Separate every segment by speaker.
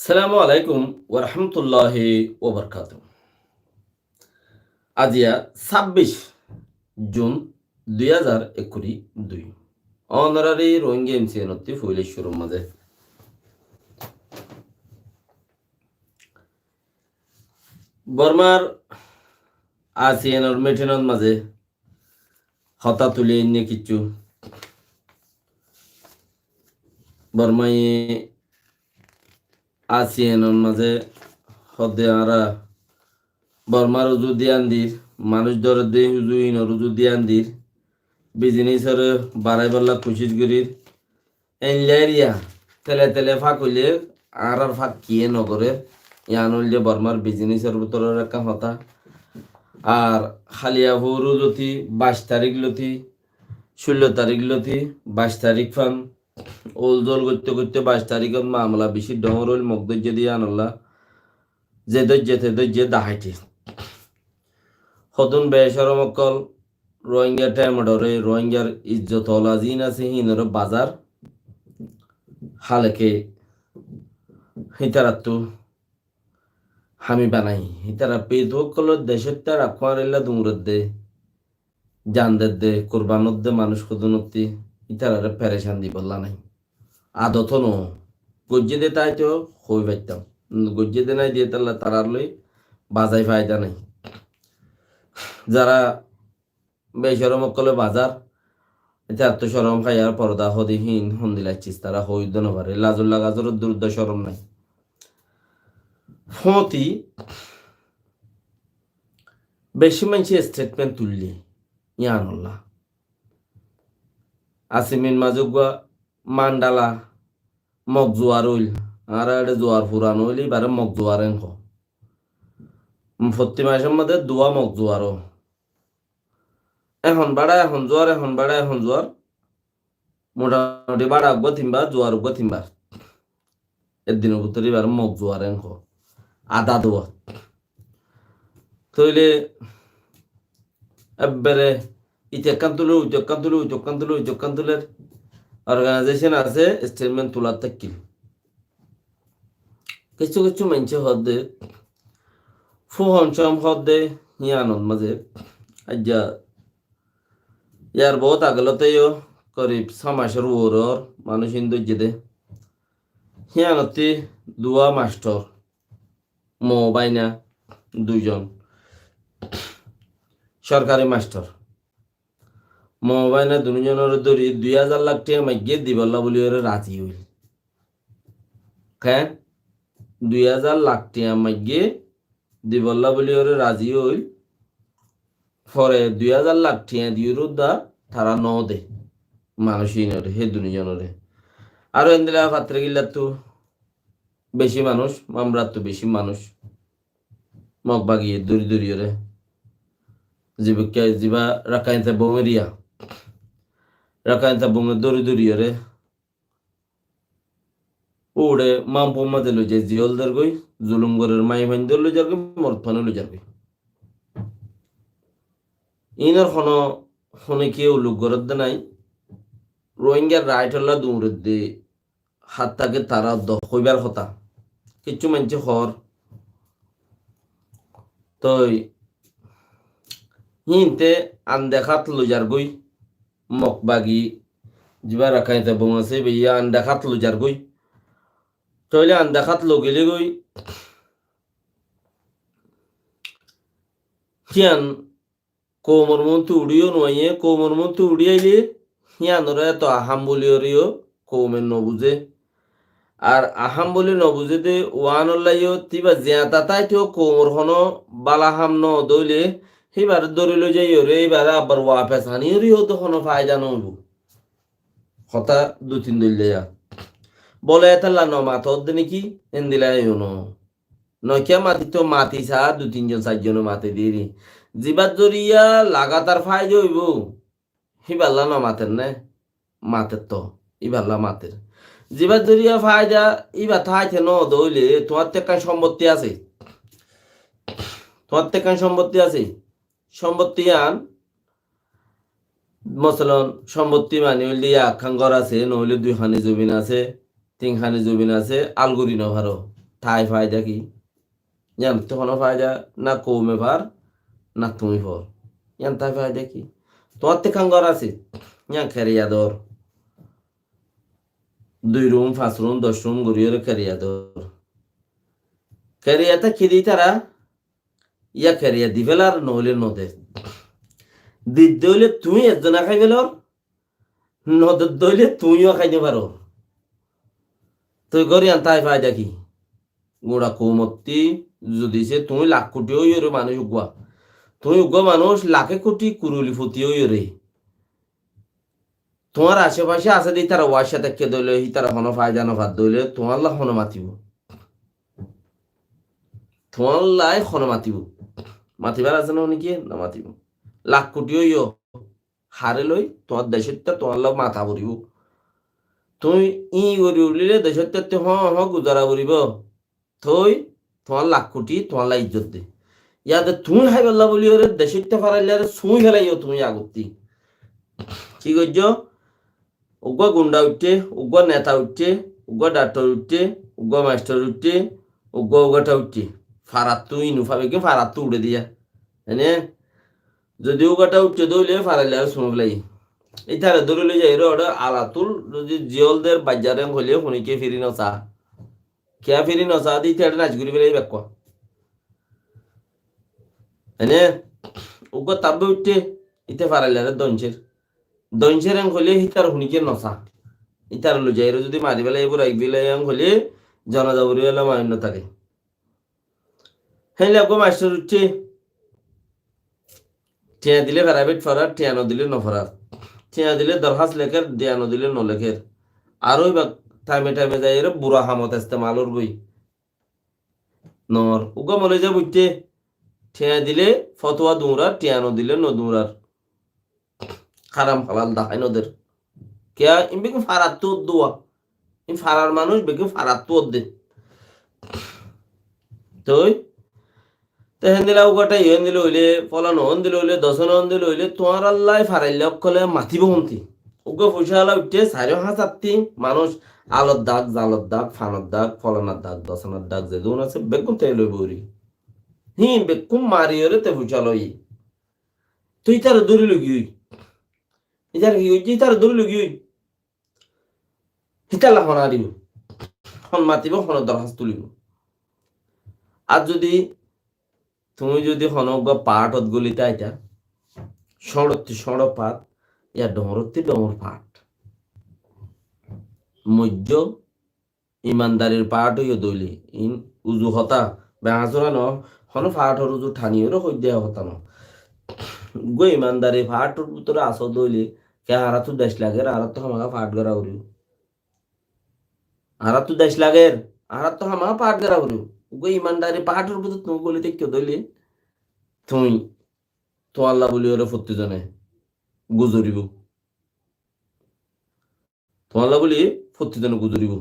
Speaker 1: সালামু আলাইকুম ওরহমতুল্লাহি ওবরকাত। আজিয়া 26 জুন 2022 অনারারি রোহিঙ্গা এমসিএনতি ফুইলেশ্বরম মাঝে বর্মার আসিয়ানর মেটেনর মাঝে হতা তুলে নিয়ে কিছু বর্মাই আসিয়ানর মাঝে হদে আরা বর্মার উজু দিয়ান্দির মানুষ ধরে দে উজু ইনর উজু দিয়ান্দির বিজনেসের বাড়াই বল্লা কোশিশ করির এনলাইরিয়া তেলে তেলে ফাঁক হইলে আর ফাঁক কিয়ে নগরে ইয়ান হইলে বর্মার বিজনেসের ভিতরের একটা হতা আর খালিয়া ভৌরু লতি 22 তারিখ লতি 16 তারিখ লতি 22 তারিখ ফান ওল জল করতে করতে 22 তারিখত মামলা বেশি ডমর হইল মগদর্য দিয়ে আনল্লা যে দর্জে দাহাইটি হতুন বেসরম অকল রোহিঙ্গা টেমডরে রোহিঙ্গার ইজ্জত হলাজিন আছে হিনর বাজার হালেকে হিতারাত্তু হামি বানাই হিতারা পেদকল দেশের তার আখমারিল্লা দুমরত দে জানদের দে কোরবানত দে মানুষ খুদনতি হিতারারে পেরেশান দি বললা নাই আদত নো গজ্জে দে তাই তো হই পাইতাম গজ্জে দে নাই দিয়ে তাল্লা তারার লই বাজাই ফায়দা নাই যারা বেসরম অকলে বাজার এটা আত্মসরম খাইয়ার পর্দা হদিহীন হন্দিলাচ্ছিস তারা হইদ নভারে লাজুল্লা গাজর দুর্দ সরম নাই ফতি বেশি মানুষ স্টেটমেন্ট তুললি ইয়ানুল্লাহ আসিমিন মাজুগা মান্ডালা মগ জোয়ার হইল আর এটা জোয়ার ফুরানো হইলি বারে মগ জোয়ার এঙ্ক প্রতি মাসের মধ্যে দুয়া মগ জোয়ারও এখন বাড়া এখন জোয়ার এখন বাড়া এখন জোয়ার মোটামুটি বাড়া উঠবো তিনবার জোয়ার উঠবো তিনবার একদিনের ভিতরে এবার মগ জোয়ার এঙ্ক আদা দোয়া তইলে একবারে ইটেকান তুলের অর্গানাইজেশন আছে স্টেটমেন্ট তোলার থাকিল কিছু কিছু মানুষ হদে ফুহন সম হদে হিয়ানন মাঝে আজ্জা ইয়ার বহুত আগলতেও করিব 6 মাসের ওর মানুষ ইন্দুজ্জে দে হিয়ানতি দুয়া মাস্টার মো বাইনা 2জন সরকারি মাস্টার মোবাইলে 2জনের ধরি 2000 লাখ টাকা মাইগে দিবল্লা বলি ওরে রাজি হইল হ্যাঁ 2000 লাখ টাকা মাইগে দিবল্লা বলি ওরে রাজি হইল পরে 2000 লাখ টাকা দিয়ে রুদা তারা ন দে মানুষই নরে হে 2জনরে আরো এন্দিলা পাত্রে গিল্লা তো বেশি মানুষ মামরাত তো বেশি মানুষ মগ বাগিয়ে দূরি ওরে জীবিকা জীবা রাখাইতে বোমেরিয়া রাখাইতে বোমে দূরি ওরে ওড়ে মাম্পু মাঝে লই যায় জিহলদার গই জুলুমগরের মাই ভাইন্দর লই যার গই মরফানো লই যার গই ইনর হনে কেউ লোক গরদ দে নাই রোহিঙ্গার রাইট হল্লা দুমরে দে হাত তাকে তারা হইবার কথা কিছু মানছে হর তই হিনতে আনদেখাত লইজার গই মকবাগি যিবা রাখাইতে বং আছে বেয়া আনদেখাত লইজার গই তইলে আনদেখাত লগিলে গই হিয়ান কোমর মন্তু উড়িও নয় কোমর মন্তু উড়িয়াইলে হিয়ানরে তো আহাম বলিও কৌমের নবুঝে আর আহাম বলে নবুঝে দে ওয়ানল্লাইও তিবা জিয়াতা তাই তো কোমর হন বালাহাম ন দইলে এবার দরিল যাই রে এবার আবার ওয়াফেস হানি রিও তো কোনো ফায়দা নইব হতা 2-3 দিল বলে এতাল্লা ন মাথা হদ্দে নাকি এন্দিলাই নকিয়া মাতি তো মাতি সা 2-3 জন 4 জন মাতি দিরি জিবাত জরিয়া লাগাতার ফায়দা হইব হিবাল্লা ন মাতের নে মাতের তো ইবাল্লা মাতের জিবাত জরিয়া ফায়দা ইবা থাইছে ন দইলে তোমার তে সম্পত্তি আছে সম্পত্তি আন মসলন সম্পত্তি মানে হইলে 1 খান ঘর আছে নহলে 2 খানি জমিন আছে 3 খানি জমিন আছে আলগুরি নভারো তাই ফায়দা কি ইয়ান তখন ফায়দা না কৌমে ফার না তুমি ফর ইয়ান তাই ফায়দা কি তোমার তে খাঙ্গর আছে ইয়ান খেরিয়া দর 2 রুম 5 রুম 10 রুম গড়িয়ে খেরিয়া দর খেরিয়াটা খিদি তারা ইয়া খেরিয়া দিবেলার নহলে নদে দিতে হইলে তুমি একজনা খাই গেল নদর দইলে তুমিও খাইতে পারো তুই করি আন তাই ফায়দা কি গোড়া কৌমত্তি যদি সে তুমি লাখ কোটি ওই রে মানুষ উগুয়া তুমি উগুয়া মানুষ লাখে কোটি কুরুলি ফুটি ওই রে তোমার আশেপাশে আছে দি তারা ওয়ার সাথে কে দইলে হি তারা হন ফায়দা না ভাত দইলে তোমার লা হন মাতিব তোমার লাই হন মাতিব মাতিবার আছে না নাকি না মাতিব লাখ কোটি ওই হারে লই তোমার দেশের তোমার লা মাথা ভরিব তুমি ই গরি উলিলে দেশতে গুজারা করিব থই তোমার লাখ কোটি তোমার লা ইজ্জত দে ইয়াতে তুমি হাই বললা বলি ওরে দেশতে ফারাইলে সুই ফেলাইও তুমি আগতি কি করছ উগ্র গুন্ডা উঠছে উগ্র নেতা উঠছে উগ্র ডাক্তার উঠছে উগ্র মাস্টার উঠছে উগ্রটা উঠছে ফারাত তুই নুফাবে কি ফারাত তো উড়ে দিয়া হ্যাঁ যদি উগ্রটা উঠছে দইলে ফারাইলে আর শুনে ফেলাই এই তারা ধরে যাই ওটা আলাতুল যদি জিয়লদের বাজারে হলে শুনিকে ফিরি নচা খেয়া ফিরি নচা দি তারা নাচ ঘুরি ফেলাই বেক হ্যাঁ উগ্র তাব্বে উঠছে ইতে ফারাইলে আর দঞ্চের হলে হিতার শুনিকে নচা ইতার লো যাই যদি মারি পেলাই এবার এক বিলাই হলে জনজাবরি হলে মান্য থাকে হ্যাঁ লাগো মাস্টার উঠছে টিয়া দিলে প্রাইভেট ফরার টিয়া দিলে নফরার টিয়া দিলে দরখাস্ত লেখের টিয়া দিলে নলেখের আরো টাইমে যাই বুড়া হামত ইস্তেমালর বই নর উগা মনে যা বুঝতে টিয়া দিলে ফতোয়া দুমরার টিয়া দিলে নদুমরার খারাম ফালাল দাহাই নদের কেয়া ইম বেকি ফারাত তো দোয়া ইম ফারার মানুষ বেকি ফারাত তো দে তুই তেহেন দিলা উগাটা ইহেন দিলে হইলে ফলানো হন দিলে হইলে দশন হন দিলে হইলে তোমার আল্লাহ ফারাইলে অকলে মাতিব হন্তি উগ্র পয়সা আলা উঠে 4-5 মানুষ আলোর দাগ জালর দাগ ফানোর দাগ ফলানোর দাগ দশনের দাগ যে দোন আছে বেগুন তেল লই বরি হি বেকুম মারিয়রে তে পয়সা লই তুই তার দূরে লগি ইজার কি তুই তার দূরে লগি হিতালা হনা দিব হন মাতিব হন দরখাস্ত তুলিব আর যদি তুমি যদি হনগা পাটত গলিতে আইতা সড়তি সড় পাত ইয়া ডমরতি ডমর পাট মধ্য ইমানদারির পাট হইয়া দইলি ইন উজু হতা বেহাজরা ন হন পাটর উজু ঠানিয়র হই দেয়া হতা ন গো ইমানদারি পাটর ভিতরে আসো দইলি কে হারা তো 10 লাগের আর তো হামা পাট গরা উরি আর তো 10 লাগের আর তো হামা পাট গরা উরি গো ইমানদারি পাটর ভিতরে তুমি গলিতে কেউ দইলি তুমি তো আল্লাহ বলি ওরে প্রতিজনে গুজরিব তো আল্লাহ বলি প্রতিজনে গুজরিব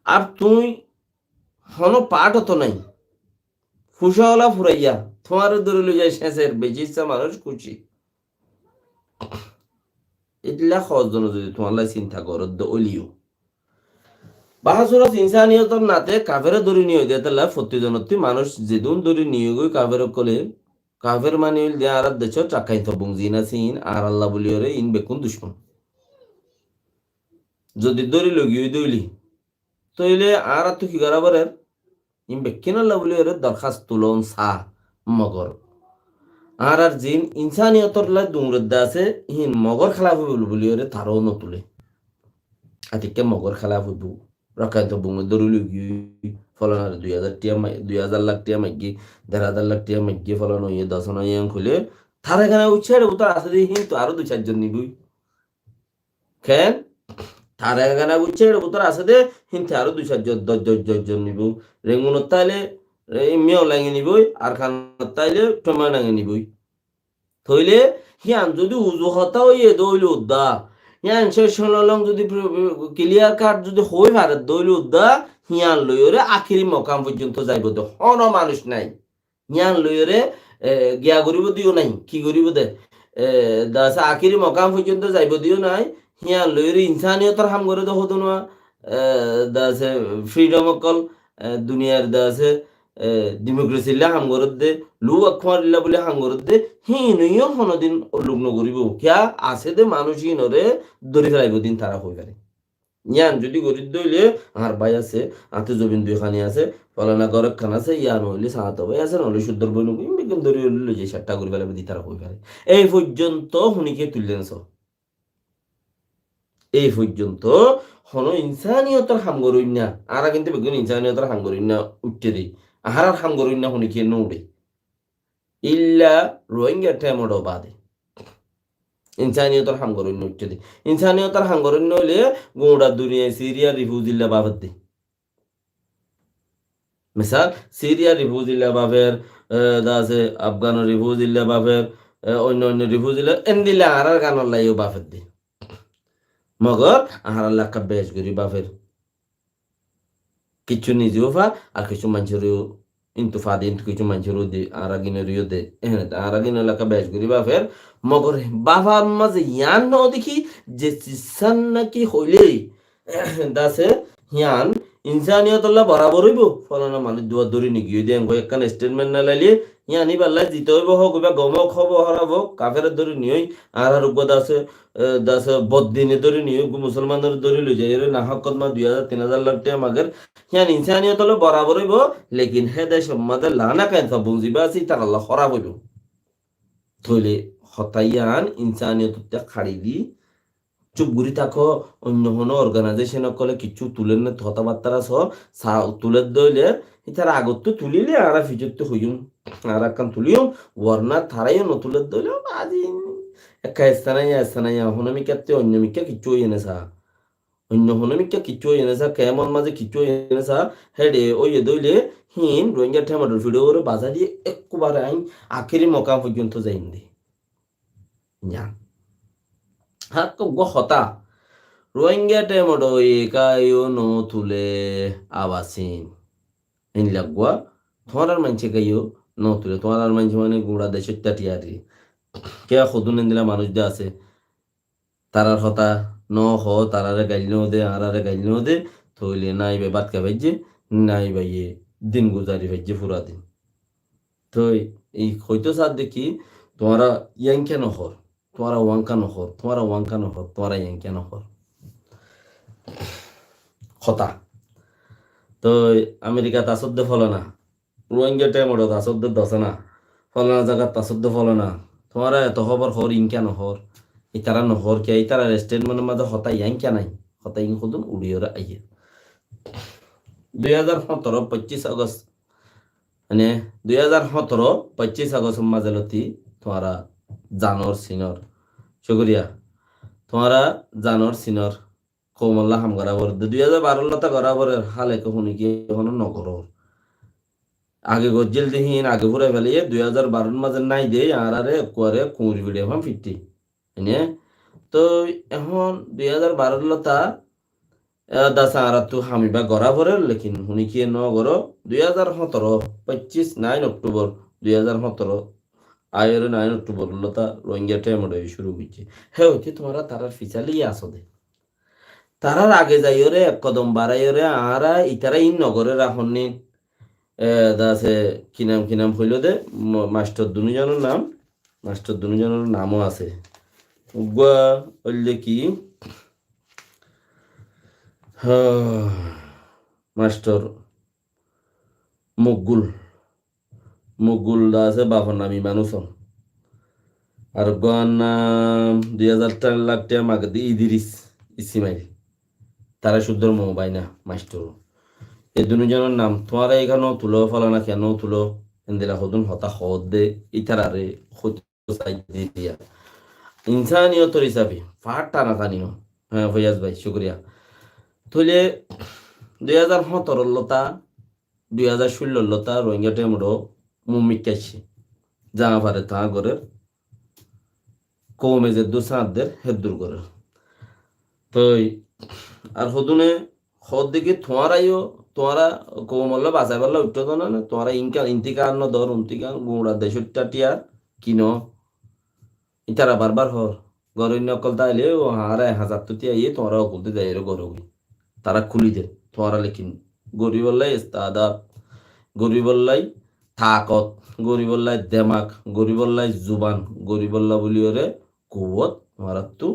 Speaker 1: আর তুই হন পাট হতো নাই ফুসাওয়ালা ফুরাইয়া তোমার ধরে লই যায় শেষের বেশি ইচ্ছা মানুষ খুশি এগুলা সহজ জন যদি তোমার চিন্তা করো অলিও বাহাসুরত ইনসানিয়তর নাতে কাফেরে দরি নিয়ে দিয়ে তাহলে প্রতিজনতি মানুষ যেদুন দরি নিয়ে গই কাফের কলে কাফের মানে দিয়ে আর দেশ চাকাই তো বুংজিনা সিন আর আল্লাহ বলি ওরে ইন বেকুন দুশ্মন যদি দরি লগি দইলি তইলে আর তো কি গরাবরের ইন বেকিন আল্লাহ বলি ওরে দরখাস্ত তুলন সা মগর আর জিন ইনসানিয়তর লাই দুমরদ্দা আছে হিন মগর খেলা বলি ওরে তারও নতুলে আতিকে মগর খেলা হইব রাখাইতো বুঙ্গ দরুলি ফলানোর 2000 লাখ টিয়া মাইকি 1,500 লাখ টিয়া মাইকি ফলানো ইয়ে দশনা ইয়ে খুলে তার এখানে উচ্ছে উত্তর আছে কিন্তু আরো 2-4 জন নিবই কেন তার এখানে উচ্ছে উত্তর আছে দে হিন্তে আরো 2-4 জন 10 জন নিব রেঙ্গুনত তাইলে মেয়েও লাগে নিবই আর খান তাইলে টমা লাগে নিবই থইলে হিয়ান যদি উজু হতা ইয়ে দইল উদ্দা হিয়ান শেষলং যদি ক্লিয়ার কাট যদি হই পারে দইল উদ্দা হিয়ান লইরে আখিরি মকাম পর্যন্ত যাইব দে হন মানুষ নাই হিয়ান লইরে গিয়া করিব দিও নাই কি করিব দে দাসা আখিরি মকাম পর্যন্ত যাইব দিও নাই হিয়ান লইরে ইনসানিয়তর হাম করে দে হতো না দাসে ফ্রিডম অকল দুনিয়ার দা আছে ডেমোক্রেসিল্লা হাঙ্গরত দে লু আখমারিল্লা বলে হাঙ্গরত দে হিনুইও হনদিন লোক নগরিব কিয়া আছে দে মানুষ হিনরে দরি ফেলাইব দিন তারা হই পারে ইয়ান যদি গরিব দইলে আর ভাই আছে আতে জবিন দুই খানি আছে ফলানা গরক খান আছে ইয়ান হইলে সাহাত ভাই আছে নহলে সুন্দর বই নগুই বেগম দরি হইলে যে সাতটা করি ফেলাইব দি তারা হই পারে এই পর্যন্ত হুনিকে তুললেন এই পর্যন্ত হন ইনসানিয়তর হামগরইন না আরা কিন্তু বেগুন ইনসানিয়তর হামগরইন না উঠতে দেই আহার হামগরইন না হুনিকে নৌড়ে ইল্লা রোহিঙ্গা টেমডো বাদে ইনসানিয়তর হামগরইন উঠতে দেই ইনসানিয়তর হামগরইন হইলে গোড়া দুনিয়া সিরিয়া রিফিউজিল্লা বাবদ দে মিসাল সিরিয়া রিফিউজিল্লা বাবের দাসে আফগান রিফিউজিল্লা বাবের অন্য অন্য রিফিউজিল্লা এন্দিল্লা আরার গানর লাইও বাফের দে মগর আহার আল্লাহ বেশ করি বাফের কিছু নিজেও ফা আর কিছু মানুষেরও ইন্তু ফা দিন কিছু মানুষেরও দে আরাগিনেরও দে হ্যাঁ আরাগিন এলাকা বেশ করি বাফের মগর বাবার মাঝে ইয়ান ন দেখি যে চিসান নাকি হইলেই দাসে হিয়ান ইনসানিয়তল্লাহ বরাবর হইব ফলানা মানুষ দুয়া ধরি নিগিয়ে দিয়ে একখান স্টেটমেন্ট না লাইলে ইয়ানি পাল্লা জিতে হইব হোক বা গমক হব হরাব কাফের ধরে নিয়ই আর আর উপদ আছে দাস বদিনে ধরে নিয়ে মুসলমানদের ধরে লই যায় না হকত মা 2000-3000 লাখ টাকা মাগের ইয়ান ইনসানিয়তল্লাহ বরাবর হইব লেকিন হে দেশ মাদের লানা কাইন সব বুঝিবা আছি তার আল্লাহ খরাব হইব থইলে হতাইয়ান ইনসানিয়ত খাড়ি দি চুপ ঘুরি থাকো অন্য কোনো অর্গানাইজেশন কলে কিছু তুলে নে কথাবার্তা সহ তুলে দইলে তার আগত তো তুলিলে আর ফিজত তো হইম আর একখান তুলিও ওয়ার্না থারাইও নতুলে দইলে আজি একা স্থানাইয়া হনমিকাতে অন্য মিকা কিছু এনে সা অন্য হনমিকা কিছু এনে সা কেমন মাঝে কিছু এনে সা হেডে ওই দইলে হিন রোহিঙ্গা ঠেমাটোর ভিডিও করে বাজা দিয়ে একবারে আইন আখেরি মকা পর্যন্ত যাইন দে জান হাক গো হতা রোহিঙ্গা টেমডো একাইও ন তুলে আবাসিন ইন লাগবা তোমার মানছে গাইও ন তুলে তোমার মানছে মানে গুড়া দেশের টাটিয়ারি কে সদুন দিলা মানুষ দে আছে তারার হতা ন হ তারারে গাইল দে আরারে গাইল দে থইলে নাই বে বাদ কা ভাইজে নাই ভাইয়ে দিন গুজারি ভাইজে পুরা দিন তো এই হয়তো সাথ দেখি তোমারা ইয়াংকে নহর তোমারা ওয়াঙ্কা নহর তোমারা ওয়াঙ্কা নহর তোমারা ইয়াংকে নহর কথা তো আমেরিকা তাসদ্দে ফলো না রোহিঙ্গা টাইমড় তাসদ্দে দশে না ফলানা জায়গা তাসদ্দে ফলো না তোমারা এত খবর হর ইনকা নহর ইতারা নহর কে ইতারা স্টেটমেন্টের মাঝে হতা ইয়াংকা নাই হতা ইং খুদুন উড়িয়রা আইয়ে 2017 25 আগস্ট মানে 2017 25 আগস্ট মাঝেলতি তোমারা জানর সিনর শুক্রিয়া তোমারা জানর সিনর কৌমল্লা হাম গরাবর 2012 লতা গরাবরের হালে শুনি কি এখনো নগর আগে গজ্জেল দিহিন আগে ঘুরে ফেলিয়ে 2012 মাঝে নাই দে আর আরে করে কুঁড়ি ভিডিও ভাম ফিরতি এনে তো এখন 2012 লতা দাসা আর তো হামিবা গরাবরের লেকিন শুনি কি নগর 2017 25 9 অক্টোবর 2017 আয়ের 9 অক্টোবর লতা রোহিঙ্গা টাইমে শুরু হয়েছে হ্যাঁ হইতে তোমরা তারার ফিচালিয়ে আসো দে তারার আগে যাইও রে এক কদম বাড়াইও রে আরা ইতারা ইন নগরে রাখনি দাসে কি নাম হইল দে মাস্টার দুজনের নাম মাস্টার দুজনের নামও আছে উগুয়া হইলে কি মাস্টার মুগুল দাসে বাবার নাম মানুষ আর গোয়ার নাম 2000 লাখ টাকা মাগে দি ইদিরিস ইসমাইল তারা শুদ্ধ মোবাইল না মাস্টার এই দুজনের নাম তোমারা এখানেও তুলো ফলানা কেন তুলো এন্দিরা হদুন হতা হদ দে ইতারারে দিয়া ইনসানিয়তর হিসাবে ফাট টানা টানিও হ্যাঁ ফয়াজ ভাই শুক্রিয়া তুলে 2017 লতা 2016 লতা রোহিঙ্গা টেমডো মুমিকাইছে জামা পারে তা ঘরের কৌমে যে দুসাদের হেদুর ঘরের তো আর হদুনে হদ দিকে তোমারাইও তোমারা কৌমল্লা বাঁচাই পারলে উঠতে তো না তোমারা ইন্তিকার ন দর উন্তিকার গুড়া দেশের টাটিয়ার কিন ইতারা বারবার হর গরন্য অকল তাইলে ও হারা 1000 তো তিয়াইয়ে তোমরা অকুলতে যাই গরবি তারা খুলি দে তোমরা লেকিন গরিবল্লাই ইস্তাদাত, গরিবল্লাই তাকত, গরিবল্লাই দেমাক, গরিবল্লাই জুবান, গরিবল্লা বলিওরে কুয়ত মারাত্তু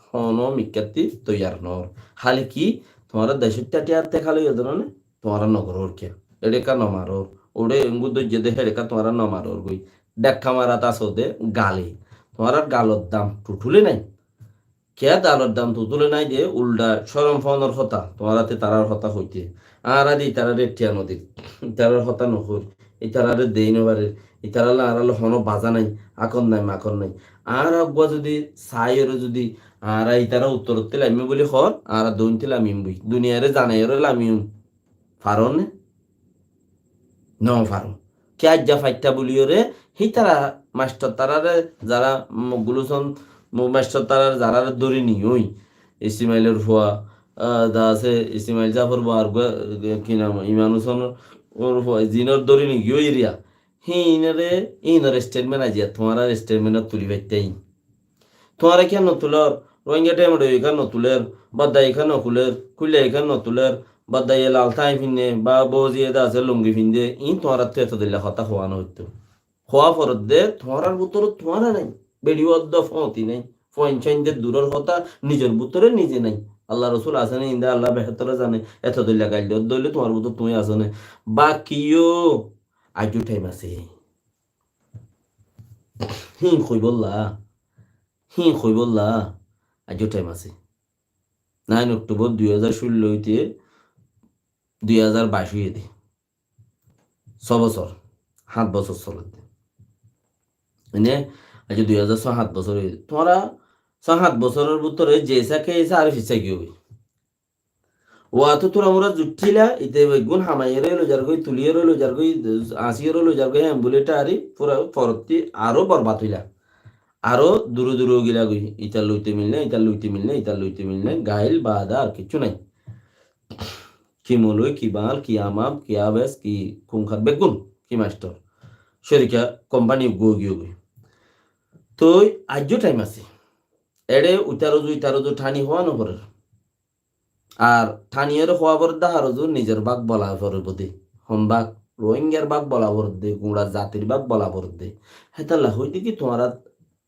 Speaker 1: হন মিকাতি তৈয়ার নর। খালি কি তোমার দেশের টাটিয়াতে খালি এদরনে তোমার নগর কে এডেকা নমার ওড়ে এঙ্গুদ যেদে হেডেকা তোমার নমার গই দেখা মারা তাসদে গালে তোমার গালর দাম টুটুলে নাই কে দালর দাম টুটুলে নাই যে উল্টা সরম ফনর হতা তোমার হাতে তারার হতা হইতে আর আদি তারা রেটিয়া নদী তারার হতা নহর এই তারারে দেই নবারে এই তারালে আর হন বাজা নাই আকন নাই মাকন নাই আর আগুয়া যদি সাইয়ের যদি আর এই তারা উত্তর লামি বলি হর আর দৈনতে লামিম বই দুনিয়ারে জানাই লামিম ফারন ন ফারন কে আজ্জা ফাইটা বলিওরে সেই তারা মাস্টার তারারে যারা গুলোসন মাস্টার তারার যারা দড়ি নি ওই ইসমাইলের ফুয়া দা আছে ইসমাইল জাফর আর কি নাম ইমানুসন ওর জিনর দড়ি নি গিয়ে এরিয়া হিনারে ইনার স্টেটমেন্ট আজিয়া তোমার স্টেটমেন্ট তুলি পাইতেই তোমার কেন তুলর রোহিঙ্গা টাইম এখান নতুলের বাদ্দা এখান নকুলের খুলে এখান নতুলের বাদ্দা এ লাল থাই ফিনে বা বজিয়ে দা আছে লুঙ্গি ফিন্দে ই তোমার তো এত দিলে হতা হওয়ানো হইতো হওয়া ফরত দে তোমার বুতর তোমার নাই বেড়ি অদ্দ ফতি নাই ফইনচাইনদের দূরের হতা নিজের বুতরে নিজে নাই আল্লাহ রসুল আসে না ইন্দা আল্লাহ বেহতরে জানে এত দিলে গাইল দইলে তোমার বুতর তুমি আসে না বাকিও আজু টাইম আছে কই বললা কই বললা আজও টাইম আছে 9 অক্টোবর 2016 হইতে 2022 হইতে 6 বছর 7 বছর চলতে মানে আজ 2006 7 বছর তোমরা 7 বছরের ভিতরে যে সাকে এসে আর ফিসা কি হবে ও আত তোরা মোরা জুটিলা ইতে গুণ হামাইরে লো যার গই তুলিয়ে লো যার গই আসিয়ে লো যার গই অ্যাম্বুলেটা আরি পুরা পরতি আরো বরবাদ হইলা আরো দূরে দূরে গিলা গই ইতার লইতে মিললে ইতার লইতে মিললে ইতার লইতে মিললে গাইল বাদা আর কিছু নাই কি মলই কি বাল কি আমাম কি আবেস কি খুংখাত বেগুন কি মাস্টার শরিকা কোম্পানি গিয়ে গই তো আজও টাইম আছে এড়ে উতারোজু ঠানি হওয়া নগরের আর ঠানিয়ের হওয়া পর দাহারোজু নিজের বাঘ বলা পরে বোধে হম বাঘ রোহিঙ্গার বাঘ বলা পর দে গুঁড়া জাতির বাঘ বলা পর দে হেতাল্লা হইতে কি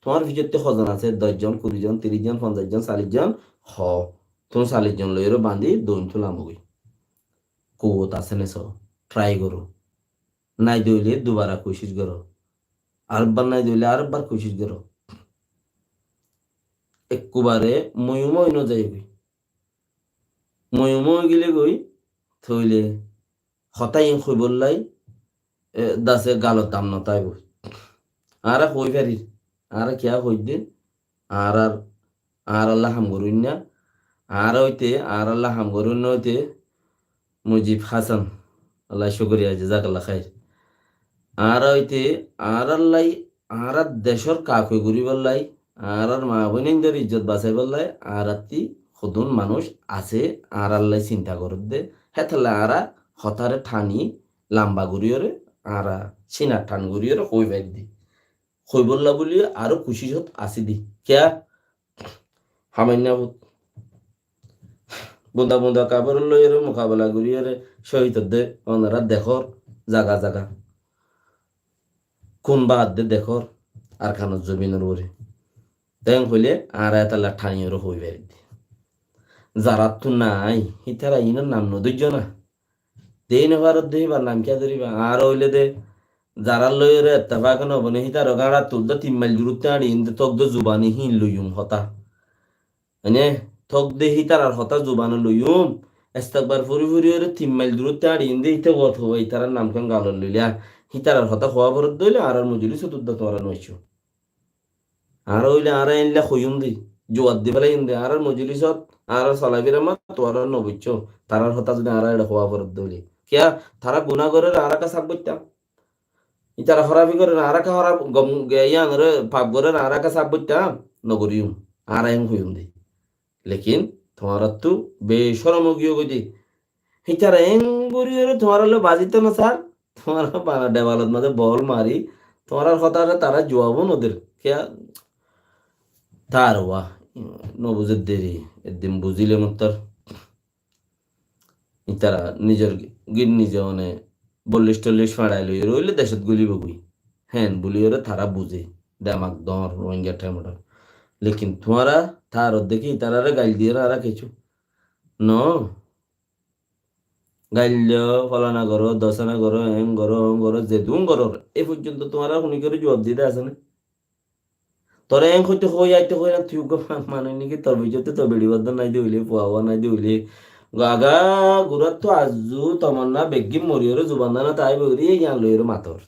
Speaker 1: তোমার ভিতরতে সজন আছে 10 জন 20 জন 30 জন 50 জন 40 জন হ তুমি 40 জন লইরো বান্ধি দৈন তুলাম কৌত আছে নেছ ট্রাই করো নাই দইলে দুবারা কোশিশ করো আরেকবার নাই দইলে আরেকবার কোশিশ করো একবারে ময়ুময় ন যাইবি ময়ুময় গিলে গই থইলে হতাই কই বললাই দাসে গালত দাম নতাইব আর কই ফেরি আর কিয়া কই দে আর আর আর আল্লাহ হাম করুন না আর হইতে আর আল্লাহ হাম করুন না হইতে মুজিব হাসান আল্লাহ শুকরিয়া জাজাকাল্লাহ খাইর আর হইতে আর আল্লাহ আর দেশর কাকই ঘুরি বললাই আর মা বোনের ইজ্জত বাঁচাই বললাই আর আত্মি সদন মানুষ আছে আর আল্লাহ চিন্তা করত দে হেতলে আরা হতারে ঠানি লাম্বা ঘুরিয়রে আরা সিনার ঠান ঘুরিয়রে কই বাইর দি কই বললা বলি আরো খুশি হত আসি দি কেয়া হামান্যা বুন্দা বুন্দা কাপড় লইরে মোকাবেলা ঘুরিয়রে শহীদ দে ওনারা দেখর জাগা জাগা কোন বাদ দে দেখর আর খানোর জমিনের ওরে তেন হইলে আর এতালা ঠানিয়রে হই বাইর দি যারা তো নাই হিতারা ইনার নাম নদীর্য না দেই না ভারত দেইবার নাম কে ধরিবা আর হইলে দে যারা লইরে এত্তাফা কেন বনে হিতার গাড়া তুলদা 3 মাইল দূরত্বে আড়ি ইন্দে তক জুবানি হিন লইম হতা মানে থক দে হিতার আর হতা জুবান লইম এস্তাকবার ফুরি ফুরি ওরে 3 মাইল দূরত্বে আড়ি ইন্দে হিতে গত হই তার নাম কেন গালর লইলা হিতার আর হতা হওয়া ভরত দইলে আর মজুরি চতুর্দা তোরা নইছো আর হইলে আর এনলা কইম দি জোয়াত দি ফেলাই ইন্দে আর মজুরিসত আর চলাইবির মা তোরা নবুচ্ছ তারার হতা যদি আর এটা হওয়া ভরত দইলে কিয়া তারা গুণা করে আর কা সাক বইতাম ইতারা হরাবি করে আর কা হরা গম ইয়ান রে পাপ করে আর কা সাক বইতাম নগরিউম আর এম হইম দি লেকিন তোমার তো বেশরম গিয়ে গজি হিতারা এম গরিয়রে তোমার হলো বাজিতে না স্যার তোমার পানা দেওয়ালত মধ্যে বল মারি তোমার কথা তারা জবাবও নদের কেয়া তার ওয়া নবুজের দেরি একদিন বুঝিলে মতর তারা নিজের গিন নিজে মানে 40-40 ফাড়াই লই রইলে দেশত গুলিব গুই হ্যাঁ বলি ওরে তারা বুঝে দেমাক দর রোহিঙ্গা টেমোটা লেকিন তোমারা তার দেখি তারারে গাইল দিয়ে না কিছু ন গাইল ফলানা করো দশানা করো এম করো অম করো যেদুম করো এ পর্যন্ত তোমারা শুনি করে জবাব দিতে আছে না তোরা এং হইতে হই আইতে হই না তুই মানে নাকি তোর ভিতরে তো বেড়িবদ্ধ নাই দিইলে পোয়াওয়া নাই দিইলে গাগা গুরাত তো আজু তমন্না বেগিম মরিয়রে জুবান্দানা তাই বইরি ইয়ান লইরে মাতর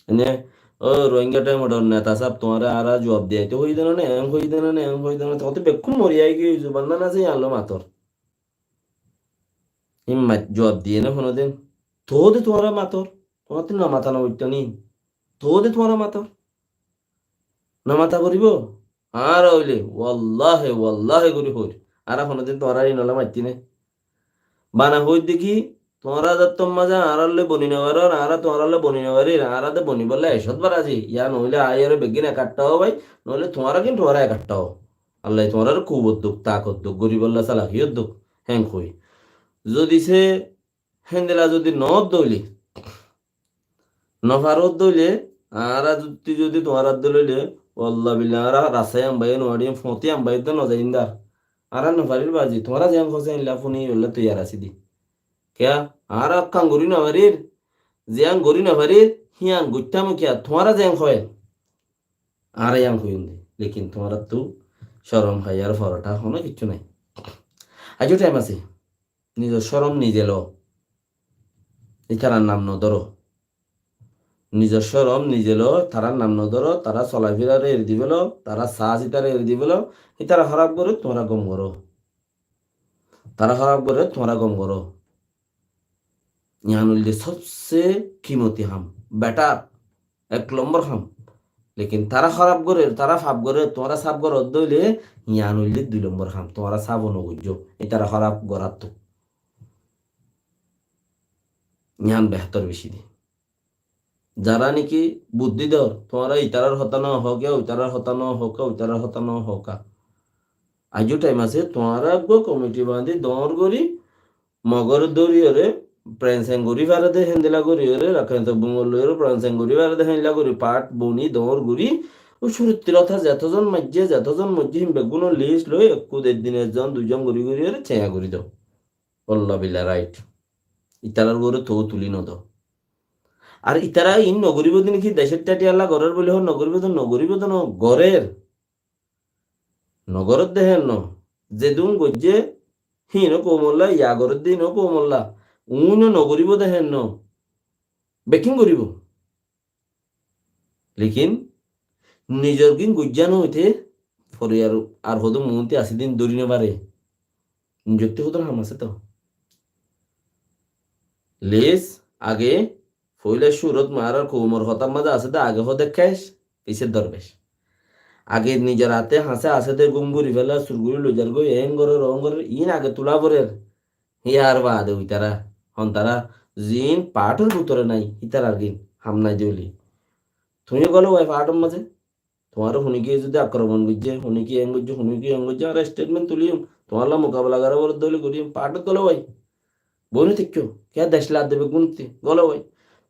Speaker 1: এনে ও রোহিঙ্গা টাইম ওডর নেতা সাহেব তোমার আর জবাব দিয়ে তো হই দেন না এম হই দেন না এম হই দেন না তো বেকুম মরিয়াই গই জুবান্দানা যে ইয়ান লো মাতর হিম্মত জবাব দিয়ে না কোনো দিন তোদে তোমারা মাতর তোমার তো না মাথা না উঠতে নি তোদে তোমারা মাতর না মাথা করিব আর হইলে ওয়াল্লাহে ওয়াল্লাহে করি হই আর কোনোদিন তোরা এই নলা মারতি না বানা হই দেখি তোরা দত্তম মাজা আরালে বনি নেওয়ার আরা তোরালে বনি নেওয়ারি আরাতে বনি বললে এসত বার আজি ইয়া নইলে আয়ের বেগিন একাটটাও ভাই নইলে তোরা কিন্তু তোরা একাটটাও আল্লাহ তোরার খুব উদ্যোগ তাক উদ্যোগ গরিব আল্লাহ সালাহি উদ্যোগ হ্যাং কই যদি সে হেন্দেলা যদি নদ দইলি নফারত দইলে আরা যদি তোমার দইলে আল্লাহ বিল্লাহ আরা রাসাই আম্বাই নোয়ারি ফতি আম্বাই তো নজাইন্দার আরা নফারির বাজি তোমরা যেন খসে ইল্লা ফুনি হল্লা তুই আর আসিদি কেয়া আর কান গরি নভারির জিয়ান গরি নভারির হিয়ান গুত্তাম কিয়া তোমারা যেন হয় আর ইয়াং হইন দে লেকিন তোমারা তো শরম খাইয়ার ফরটা হনো কিচ্ছু নাই আজও টাইম আছে নিজের শরম নিজে লো এছাড়ার নাম ন ধরো নিজের শরম নিজে লো তারার নাম ন ধরো তারা চলাফেরারে এর দিবেল তারা চা চিতারে এর দিবেল তারা খারাপ করে তোমরা গম করো তারা খারাপ করে তোমরা গম করো ইয়ানুল সবচেয়ে কিমতি হাম বেটার 1 নম্বর হাম লেকিন তারা খারাপ করে তারা ফাপ করে তোমরা সাপ করে দইলে ইয়ানুল 2 নম্বর হাম তোমরা সাব অনুগুজ্জ এই তারা খারাপ করার তো ইয়ান বেহতর বেশি দি যারা নাকি বুদ্ধি দর তোমরা ইতারার হতানো হোক ইতারার হতানো হোক ইতারার হতানো হোক আজও টাইম আছে তোমরা গো কমিটি বাঁধি দর করি মগর দরিয়রে প্রাণসাঙ্গুরি ভারতে হেন্দিলা করিয়রে রাখান্ত বুঙ্গলের প্রাণসাঙ্গুরি ভারতে হেন্দিলা করি পাট বনি দর গুরি ও সুরত্তিরথা যতজন মজ্জে বেগুন লিস্ট লই একু 1.5 দিনের জন 2 জন গুরি গুরিয়রে চেয়া করি দাও অল্লাহ বিল্লাহ রাইট ইতারার গরে তো তুলি নদ আর ইতারা ইন নগরিব দিন কি দেশের টাটি আল্লাহ ঘরের বলে হন নগরিব তো গরের নগরত দেহেন ন যেদুম গজ্জে হিন কৌমল্লা ইয়াগরের দিন কৌমল্লা উন নগরিব দেহেন ন বেকিং করিব লেকিন নিজের কিন গুজ্জানো হইতে পরে আর হতো মুহূর্তে 80 দিন দৌড়ি নেবারে নিজতে হতো হাম আছে তো লেস আগে ফইলে সুরত মারার কৌমর হতার মাঝে আছে তো আগে হতে খাইস পিছের দরবেশ আগে নিজের হাতে হাসে আসে দে গুম গুড়ি ফেলা সুরগুড়ি লইজার গই এং করে রং করে ইন আগে তুলা পরের ইয়ার বাদে ওই তারা হন তারা জিন পাটের ভিতরে নাই ইতার গিন হাম নাই দিলি তুমি গেলো ওই পাটের মাঝে তোমার হুনিকে যদি আক্রমণ করছে হুনিকে এং করছে আর স্টেটমেন্ট তুলিম তোমার মোকাবেলা করা বলে দলি করিম পাটের গলো ভাই বইনি ঠিক কে 10 লাখ দেবে গুনতে গলো ভাই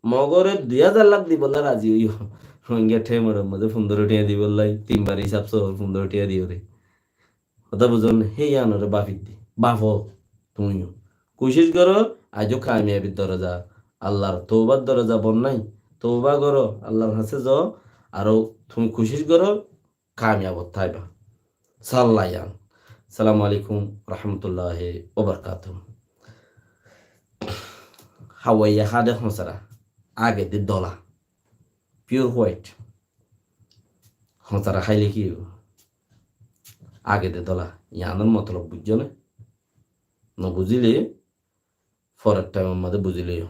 Speaker 1: মগরে 2000 লাখ দিব না রাজি হইও রোহিঙ্গা ঠেমর মধ্যে 15 টিয়া দিব লাই 3 বার হিসাব সহ 15 টিয়া দিও রে কথা বুঝুন হে আনরে বাফিত দি বাফ তুমিও কোশিশ করো আজও কামিয়াবির দরজা আল্লাহর তৌবার দরজা বন নাই তৌবা করো আল্লাহর কাছে যাও আরো তুমি কোশিশ করো কামিয়াব থাইবা সাল্লায়ান আসসালামু আলাইকুম রহমতুল্লাহি ওয়া বারাকাতুহু হাওয়াইয়া হাদে হসরা আগে দি দলা পিওর হোয়াইট হসরা খাইলে কি আগে দে দলা ইয়ানোর মতলব বুঝছো না বুঝিলে ফরের টাইমের মধ্যে বুঝিলেও